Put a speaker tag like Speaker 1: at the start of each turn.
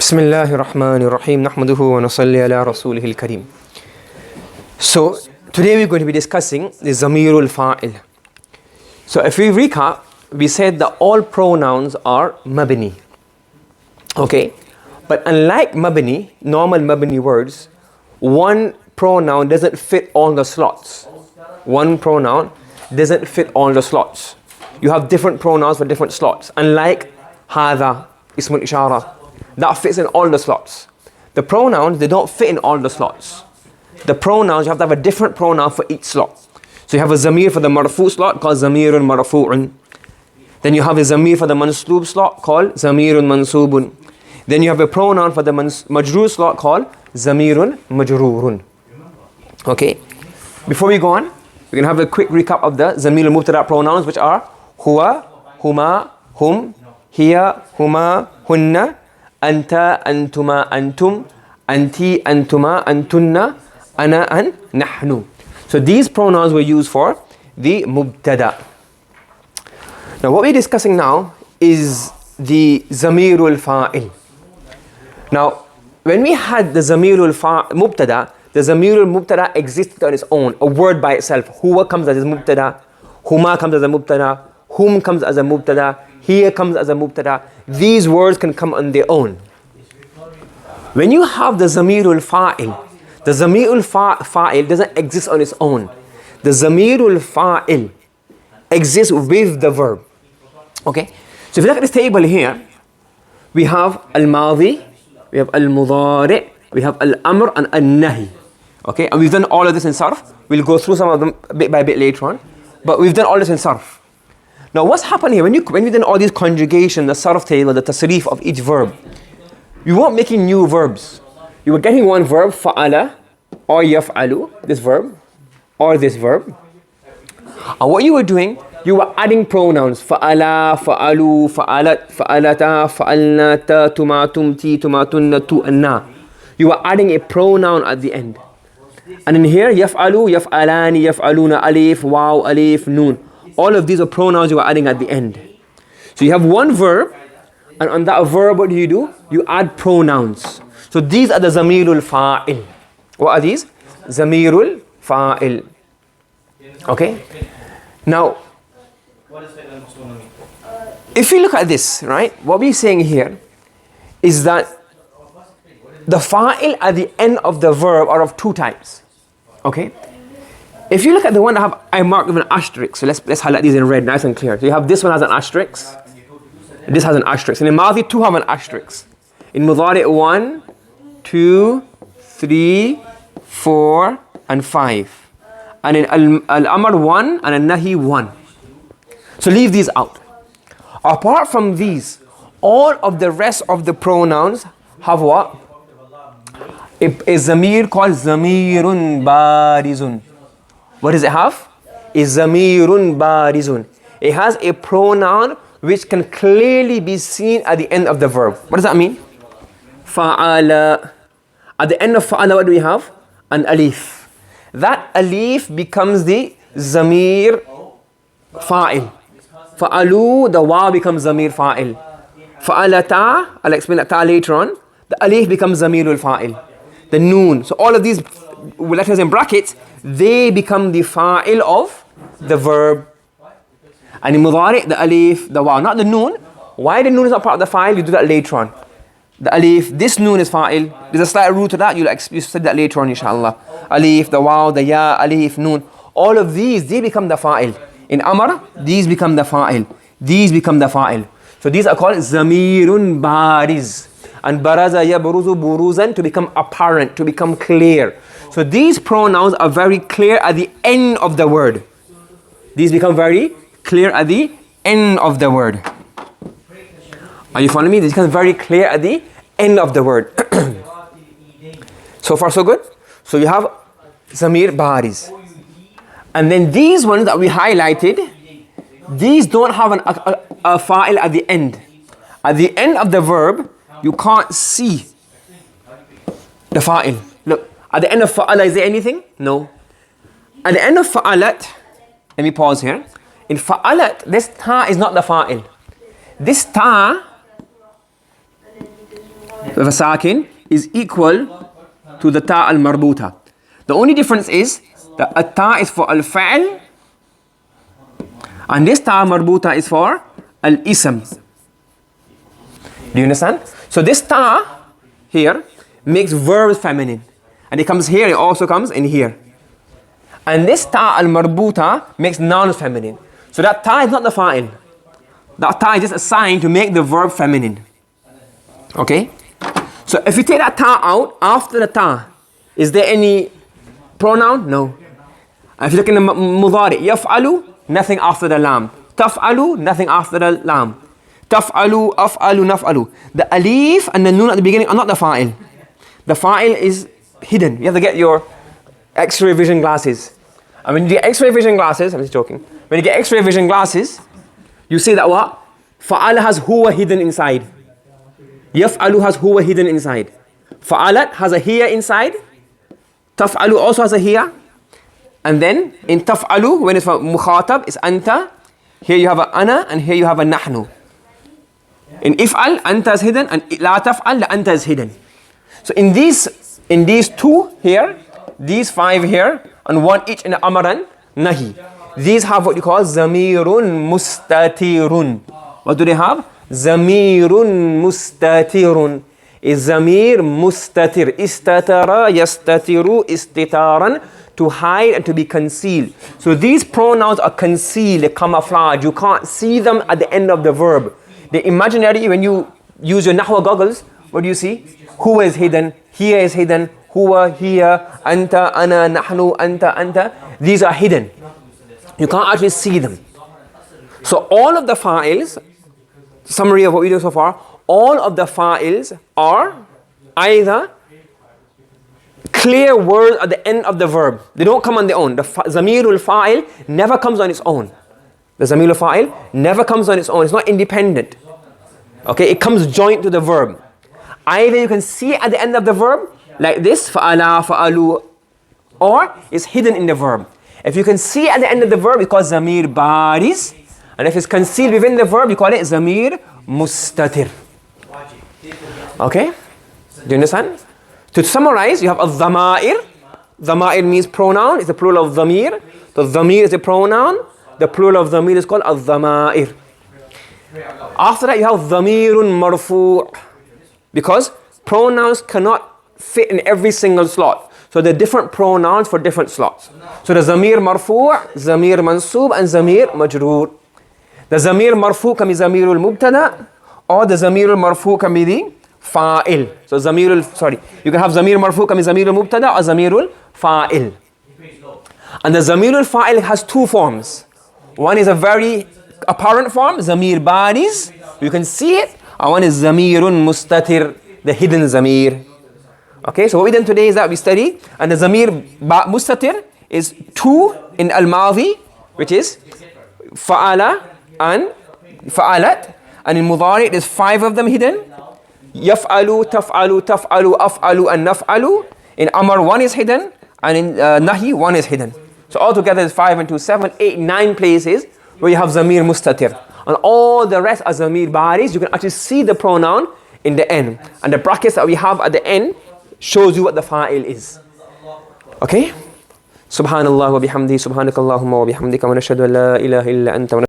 Speaker 1: بسم الله الرحمن الرحيم نحمده ونصلي على رسوله الكريم. So today we're going to be discussing the Zamirul Fa'il. So if we recap, we said that all pronouns are mabni. Okay? But unlike mabni, normal mabni words, one pronoun doesn't fit all the slots. One pronoun doesn't fit all the slots. You have different pronouns for different slots. Unlike هذا, اسم الإشارة, that fits in all the slots. The pronouns, they don't fit in all the slots. The pronouns, you have to have a different pronoun for each slot. So you have a zamir for the marfu slot called zamirun marfu'un. Then you have a zamir for the mansoob slot called zamirun mansubun. Then you have a pronoun for the majroor slot called zamirun majrurun. Okay? Before we go on, we're going to have a quick recap of the zamir al-mubtada pronouns, which are huwa, huma, hum, hiya, huma, hunna, anta, antuma, antum, anti, antuma, antunna, ana, and nahnu. So these pronouns were used for the mubtada. Now what we're discussing now is the zamirul fa'il. Now when we had the zamirul mubtada, the zamirul mubtada existed on its own, a word by itself. Huwa comes as a mubtada, huma comes as a mubtada, hum comes as a mubtada, here comes as a mubtada. These words can come on their own. When you have the zamirul fa'il doesn't exist on its own. The zamirul fa'il exists with the verb. Okay? So if you look at this table here, we have al-madi, we have al-mudari', we have al-amr and al-nahi. Okay? And we've done all of this in sarf. We'll go through some of them bit by bit later on. But we've done all this in sarf. Now what's happened here, when we've done all these conjugations, the sarf table, the tasrif of each verb, you weren't making new verbs. You were getting one verb, fa'ala, or yaf'alu, this verb, or this verb. And what you were doing, you were adding pronouns, fa'ala, fa'alu, fa'alat, fa'alata, fa'alnata, tuma, tumti, tumatunna, tu, anna. You were adding a pronoun at the end. And in here, yaf'alu, yaf'alani, yaf'aluna, alif, waw, alif, noon. All of these are pronouns you are adding at the end. So you have one verb, and on that verb, what do? You add pronouns. So these are the zamirul fa'il. What are these? Zamirul fa'il. Okay? Now, if you look at this, right, what we're saying here is that the fa'il at the end of the verb are of two types. Okay? If you look at the one that I marked with an asterisk, so let's highlight these in red, nice and clear. So you have this one has an asterisk, this has an asterisk. In Madi, two have an asterisk. In Mudari, 1, 2, 3, 4, and 5. And in Al-Amr, 1, and Al-Nahi, 1. So leave these out. Apart from these, all of the rest of the pronouns have what? A zamir called zamirun barizun. What does it have? Is zamirun barizun. It has a pronoun which can clearly be seen at the end of the verb. What does that mean? Fa'ala. At the end of fa'ala, what do we have? An alif. That alif becomes the zamir fa'il. Fa'alu, the waw becomes zamir fa'il. Fa'alata, I'll explain that ta later on. The alif becomes zamirul fa'il. The noon. So all of these letters in brackets, they become the fa'il of the verb. And in mudari, the alif, the waw, not the noon. Why the noon is not part of the fa'il? You do that later on. The alif, this noon is fa'il. There's a slight root to that. You said that later on, inshallah. Alif, the waw, the ya, alif, noon. All of these, they become the fa'il. In amr, these become the fa'il. These become the fa'il. So these are called zamirun bariz. And baraza yabruzu buruzan, to become apparent, to become clear. So these pronouns are very clear at the end of the word. These become very clear at the end of the word. Are you following me? This becomes very clear at the end of the word. So far so good? So you have zamir bariz. And then these ones that we highlighted, these don't have a fa'il at the end. At the end of the verb, you can't see the fa'il. Look, at the end of fa'ala, is there anything? No. At the end of fa'alat, let me pause here. In fa'alat, this ta is not the fa'il. This ta with a sakin is equal to the ta al-marbuta. The only difference is that a ta is for al-fa'l and this ta marbuta is for al-ism. Do you understand? So this ta here makes verbs feminine. And it comes here, it also comes in here. And this ta al-marbuta makes nouns feminine. So that ta is not the fa'il. That ta is just assigned to make the verb feminine. Okay? So if you take that ta out, after the ta, is there any pronoun? No. If you look in the mudari, yaf'alu, nothing after the lam. Taf'alu, nothing after the lam. Taf'alu, af'alu, naf'alu. The alif and the noon at the beginning are not the fa'il. The fa'il is hidden. You have to get your X-ray vision glasses. And when you get X-ray vision glasses, I'm just joking. When you get X-ray vision glasses, you see that what? Fa'ala has huwa hidden inside. Yaf'alu has huwa hidden inside. Fa'alat has a hiya inside. Taf'alu also has a hiya. And then in taf'alu, when it's for mukhatab, it's anta. Here you have a ana and here you have a nahnu. In if'al, anta is hidden, and la taf'al, la anta is hidden. So in these two here, these five here, and one each in amaran, nahi. These have what you call zamirun mustatirun. What do they have? Zamirun mustatirun. Is zamir mustatir. Istatara yastatiru istitaran. To hide and to be concealed. So these pronouns are concealed, they camouflage. You can't see them at the end of the verb. The imaginary, when you use your nahwa goggles, what do you see? Huwa is hidden, here is hidden, huwa, here, anta, ana, nahnu, anta. These are hidden. You can't actually see them. So all of the fa'ils, summary of what we do so far, all of the fa'ils are either clear words at the end of the verb. They don't come on their own. The zamirul fa'il never comes on its own. The zamirul fa'il never comes on its own. It's not independent. Okay, it comes joint to the verb. Either you can see it at the end of the verb, like this, fa'ala, fa'alu, or it's hidden in the verb. If you can see it at the end of the verb, it's called zamir baris. And if it's concealed within the verb, you call it zamir mustatir. Okay? Do you understand? To summarize, you have a dhamair. Dhamair means pronoun. It's the plural of dhamir. The dhamir is a pronoun. The plural of dhamir is called a dhamair. After that, you have dhamirun marfu'. Because pronouns cannot fit in every single slot. So there are different pronouns for different slots. So the zamir marfu', zamir mansub, and zamir majroor. The zamir marfu' can be zamirul mubtada, or the zamirul marfu' can be the fa'il. So you can have zamir marfu' can be zamirul mubtada or zamirul fa'il. And the zamirul fa'il has two forms. One is a very apparent form, zamir baris, you can see it. And one is zamirun mustatir, the hidden zamir. Okay, so what we done today is that we study, and the zamir mustatir is two in al-madhi, which is fa'ala and fa'alat, and in mudari there's five of them hidden. Yaf'alu, taf'alu, taf'alu, af'alu, and naf'alu. In amar, one is hidden, and in nahi, one is hidden. So altogether is 5 and 2, 7, 8, 9 places where you have zamir mustatir. And all the rest are zamir baris. You can actually see the pronoun in the end. And the brackets that we have at the end shows you what the fa'il is. Okay? Subhanallah wa bihamdi, subhanakallahumma wa bihamdika, wa nashhadu an la ilaha illa anta.